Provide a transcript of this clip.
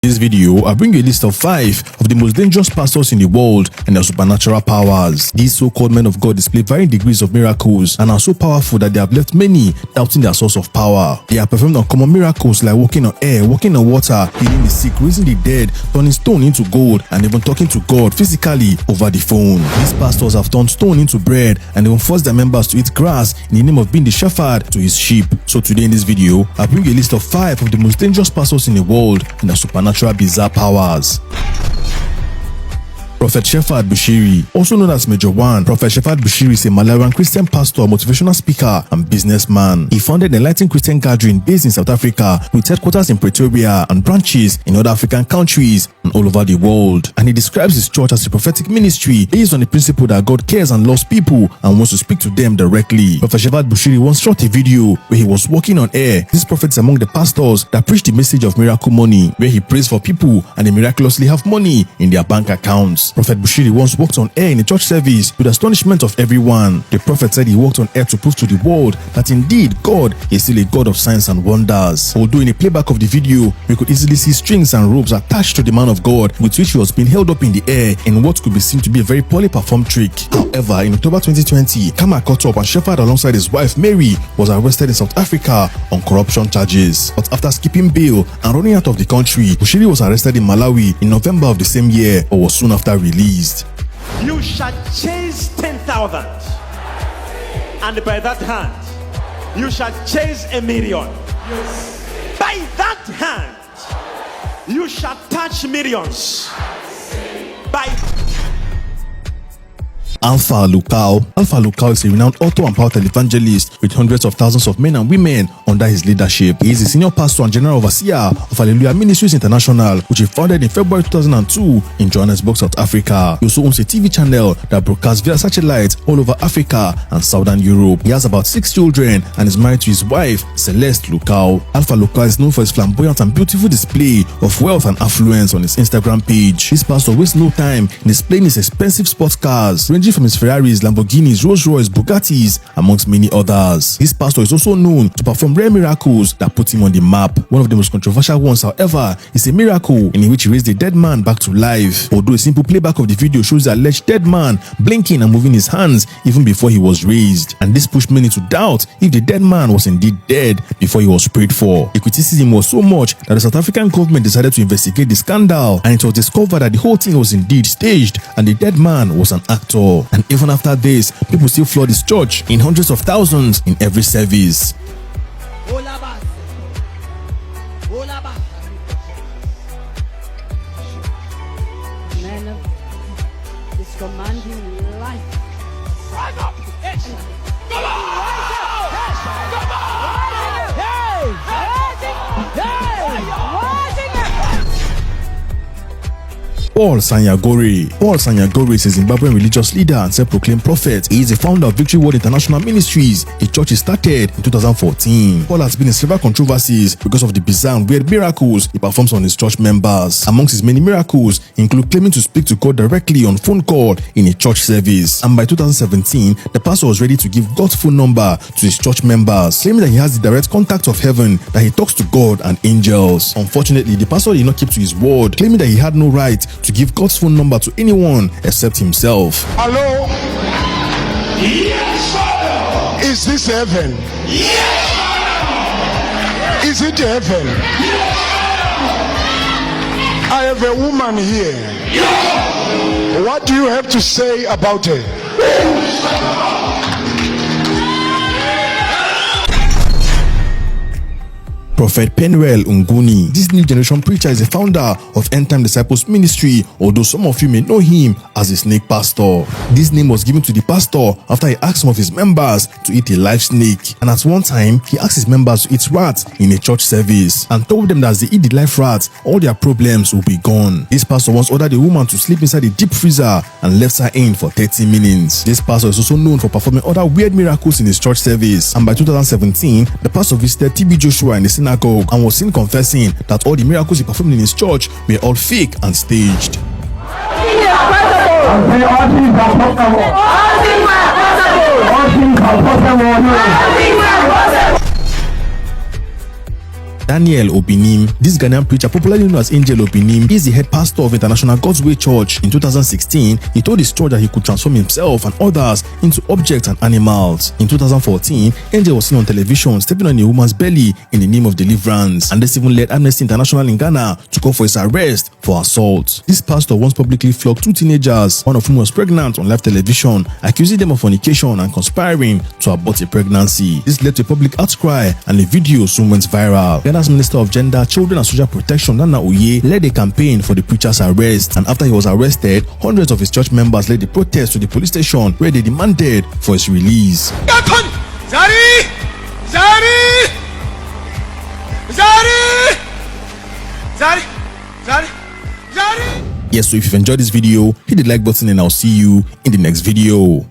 In this video, I bring you a list of 5 of the most dangerous pastors in the world and their supernatural powers. These so-called men of God display varying degrees of miracles and are so powerful that they have left many doubting their source of power. They have performed uncommon miracles like walking on air, walking on water, healing the sick, raising the dead, turning stone into gold, and even talking to God physically over the phone. These pastors have turned stone into bread and even forced their members to eat grass in the name of being the shepherd to his sheep. So today in this video, I bring you a list of 5 of the most dangerous pastors in the world and their supernatural bizarre powers. Prophet Shepherd Bushiri, also known as Major One. Prophet Shepherd Bushiri is a Malawian Christian pastor, motivational speaker, and businessman. He founded an enlightened Christian gathering based in South Africa with headquarters in Pretoria and branches in other African countries and all over the world. And he describes his church as a prophetic ministry based on the principle that God cares and loves people and wants to speak to them directly. Prophet Shepherd Bushiri once shot a video where he was walking on air. This prophet is among the pastors that preach the message of miracle money, where he prays for people and they miraculously have money in their bank accounts. Prophet Bushiri once walked on air in a church service to the astonishment of everyone. The prophet said he walked on air to prove to the world that indeed God is still a God of signs and wonders. Although in a playback of the video, we could easily see strings and ropes attached to the man of God with which he was being held up in the air in what could be seen to be a very poorly performed trick. However, in October 2020, Kama caught up and Shepherd alongside his wife Mary was arrested in South Africa on corruption charges. But after skipping bail and running out of the country, Bushiri was arrested in Malawi in November of the same year but was soon after released. You shall chase 10,000, and by that hand you shall chase 1 million. Yes. By that hand you shall touch millions. By Alpha Lukau. Alpha Lukau is a renowned author and power televangelist with hundreds of thousands of men and women under his leadership. He is a senior pastor and general overseer of Hallelujah Ministries International, which he founded in February 2002 in Johannesburg, South Africa. He also owns a TV channel that broadcasts via satellite all over Africa and Southern Europe. He has about 6 children and is married to his wife, Celeste Lukau. Alpha Lukau is known for his flamboyant and beautiful display of wealth and affluence on his Instagram page. This pastor wastes no time in displaying his expensive sports cars, ranging from his Ferraris, Lamborghinis, Rolls Royce, Bugattis, amongst many others. This pastor is also known to perform rare miracles that put him on the map. One of the most controversial ones, however, is a miracle in which he raised a dead man back to life. Although a simple playback of the video shows the alleged dead man blinking and moving his hands even before he was raised. And this pushed many to doubt if the dead man was indeed dead before he was prayed for. The criticism was so much that the South African government decided to investigate the scandal, and it was discovered that the whole thing was indeed staged and the dead man was an actor. And even after this, people still flood his church in hundreds of thousands in every service. Man of this commanding life. Rise up! Come Paul Sanyagore. Paul Sanyagore is a Zimbabwean religious leader and self-proclaimed prophet. He is the founder of Victory World International Ministries, a church he started in 2014. Paul has been in several controversies because of the bizarre and weird miracles he performs on his church members. Amongst his many miracles include claiming to speak to God directly on phone call in a church service. And by 2017, the pastor was ready to give God's phone number to his church members, claiming that he has the direct contact of heaven, that he talks to God and angels. Unfortunately, the pastor did not keep to his word, claiming that he had no right to give God's phone number to anyone except himself. Hello? Yes, Father. Is this heaven? Yes, Father. Is it heaven? Yes, Father. I have a woman here. Yes. What do you have to say about her? Prophet Penuel Nguni. This new generation preacher is a founder of End Time Disciples Ministry, although some of you may know him as a snake pastor. This name was given to the pastor after he asked some of his members to eat a live snake. And at one time, he asked his members to eat rats in a church service and told them that as they eat the live rats, all their problems will be gone. This pastor once ordered a woman to sleep inside a deep freezer and left her in for 30 minutes. This pastor is also known for performing other weird miracles in his church service. And by 2017, the pastor visited TB Joshua in the synagogue and was seen confessing that all the miracles he performed in his church were all fake and staged. Daniel Obinim. This Ghanaian preacher, popularly known as Angel Obinim, is the head pastor of International God's Way Church. In 2016, he told his church that he could transform himself and others into objects and animals. In 2014, Angel was seen on television stepping on a woman's belly in the name of deliverance, and this even led Amnesty International in Ghana to call for his arrest for assault. This pastor once publicly flogged 2 teenagers, one of whom was pregnant, on live television, accusing them of fornication and conspiring to abort a pregnancy. This led to a public outcry, and the video soon went viral. Ghana's Minister of Gender, Children and Social Protection, Nana Oye, led a campaign for the preacher's arrest, and after he was arrested, hundreds of his church members led the protest to the police station where they demanded for his release. Yes, so if you've enjoyed this video, hit the like button and I'll see you in the next video.